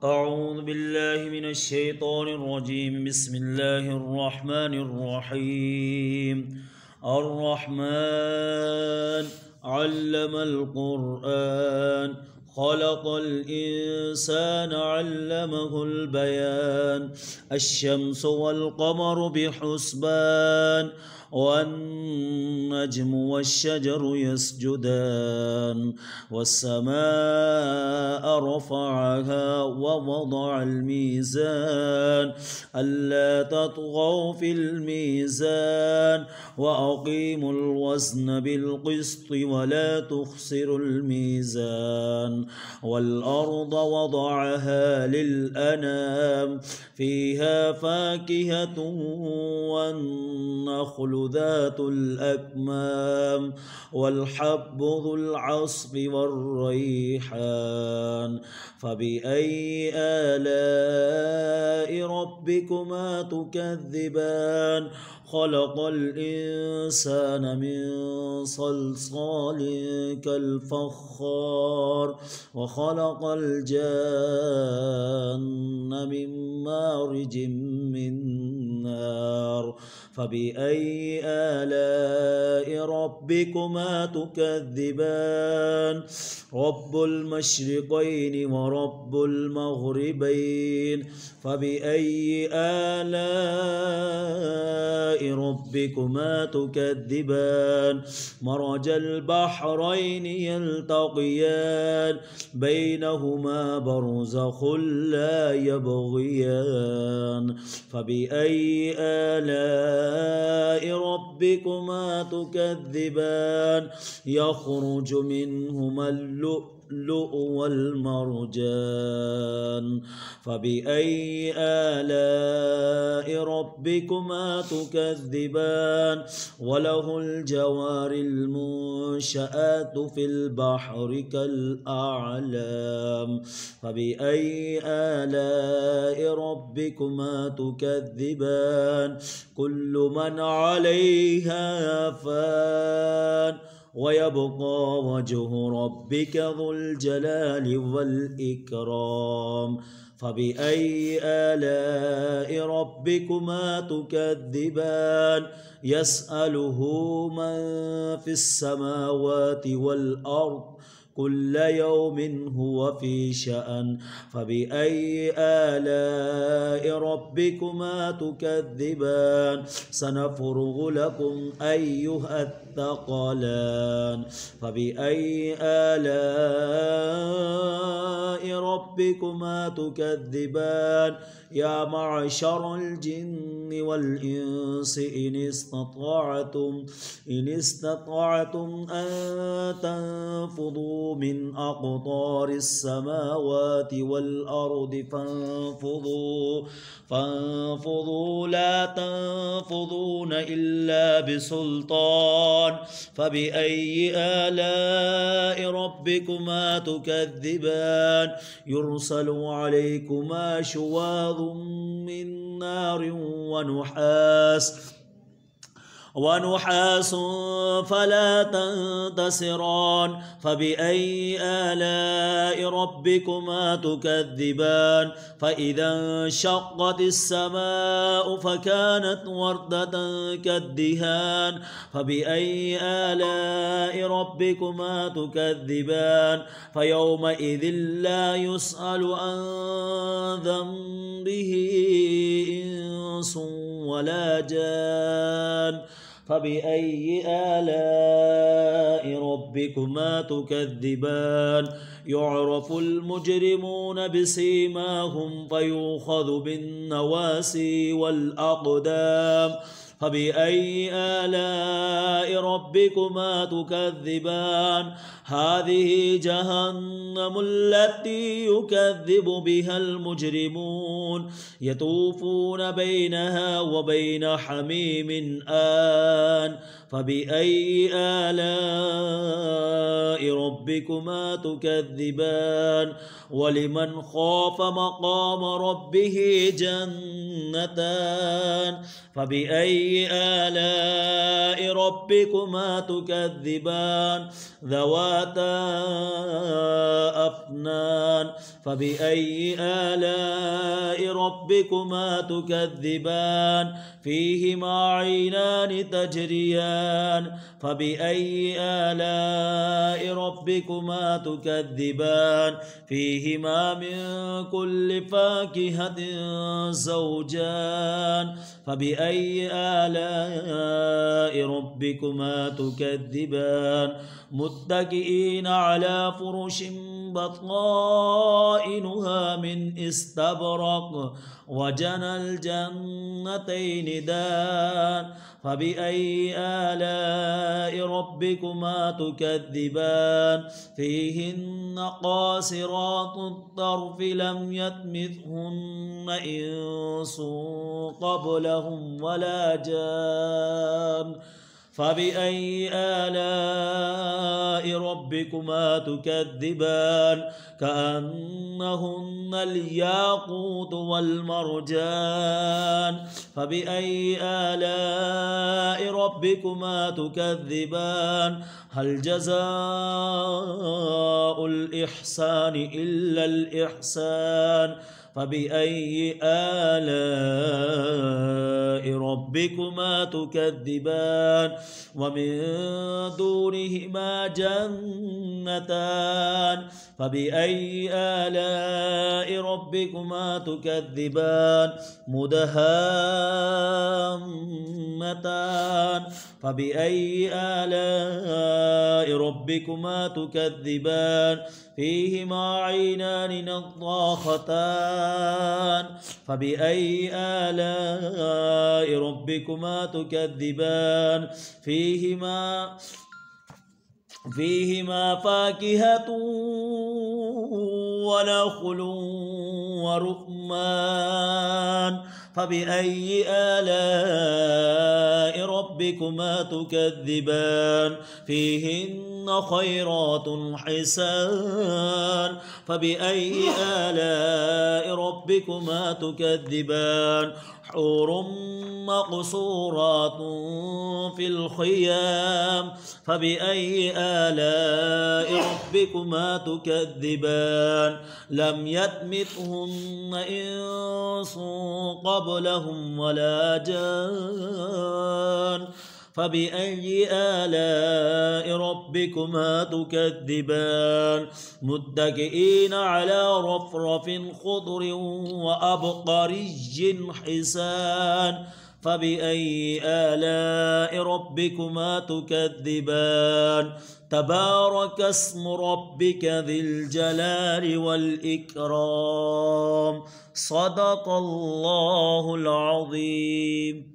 أعوذ بالله من الشيطان الرجيم. بسم الله الرحمن الرحيم. الرحمن علم القرآن خلق الإنسان علمه البيان. الشمس والقمر بحسبان والنجم والشجر يسجدان والسماء رفعها ووضع الميزان ألا تطغوا في الميزان وأقيموا الوزن بالقسط ولا تخسروا الميزان. والأرض وضعها للأنام فيها فاكهة والنخل ذات الأكمام والحب ذو العصف والريحان. فبأي آلاء ربكما تكذبان؟ خلق الإنسان من صلصال كالفخار وخلق الجان من مارج من نار. فبأي آلاء ربكما تكذبان؟ رب المشرقين ورب المغربين. فبأي آلاء ربكما تكذبان؟ مرج البحرين يلتقيان بينهما برزخ لا يبغيان. فبأي آلاء ربكما تكذبان؟ يخرج منهما اللؤلؤ والمرجان. فبأي آلاء ربكما تكذبان؟ وله الجوار المنشآت في البحر كالأعلام. فبأي آلاء ربكما تكذبان؟ كل من عليها فان ويبقى وجه ربك ذو الجلال والإكرام. فبأي آلاء ربكما تكذبان؟ يسأله من في السماوات والأرض كل يوم هو في شأن. فبأي آلاء ربكما تكذبان؟ سنفرغ لكم أيها الثقلان. فبأي آلاء ربكما تكذبان؟ يا معشر الجن والإنس إن استطعتم أن تنفذوا من أقطار السماوات والأرض فانفذوا لا تنفذون إلا بسلطان. فبأي آلاء ربكما تكذبان؟ يرسل عليكما شواظ من نار ونحاس فلا تنتصران. فبأي آلاء ربكما تكذبان؟ فإذا انشقت السماء فكانت وردة كالدهان. فبأي آلاء ربكما تكذبان؟ فيومئذ لا يسأل عن ذنبه إنس ولا جان. فبأي آلاء ربكما تكذبان؟ يعرف المجرمون بسيماهم فيؤخذ بالنواسي والأقدام. فبأي آلاء ربكما تكذبان؟ هذه جهنم التي يكذب بها المجرمون يطوفون بينها وبين حميم آن. فبأي آلاء ربكما تكذبان؟ ولمن خاف مقام ربه جنتان. فبأي فبأي آلاء ربكما تكذبان ذواتا أفنان فبأي آلاء ربكما تكذبان فيهما عينان تجريان فبأي آلاء ربكما تكذبان فيهما من كل فاكهة زوجان فبأي آلاء ربكما تكذبان متكئين على فرش بطائنها من استبرق وجنى الجنتين دان فبأي آلاء ربكما تكذبان فيهن قاصرات الطرف لم يطمثهن إنس قبلهم ولا جان فبأي آلاء ربكما تكذبان كأنهن الياقوت والمرجان فبأي آلاء ربكما تكذبان هل جزاء الإحسان إلا الإحسان فبأي آلاء ربكما تكذبان ومن دونهما جنتان فبأي آلاء ربكما تكذبان مدهامتان فبأي آلاء ربكما تكذبان فيهما عينان نضاختان فبأي آلاء ربكما تكذبان فيهما فاكهة ونخل ورمان فبأي آلاء ربكما تكذبان فيهن خيرات حسان فبأي آلاء ربكما تكذبان حور مقصورات في الخيام فبأي آلاء ربكما تكذبان لم يطمثهن إنس قبلهم ولا جان فبأي آلاء ربكما تكذبان متكئين على رفرف خضر وأبقري حسان فبأي آلاء ربكما تكذبان تبارك اسم ربك ذي الجلال والإكرام صدق الله العظيم.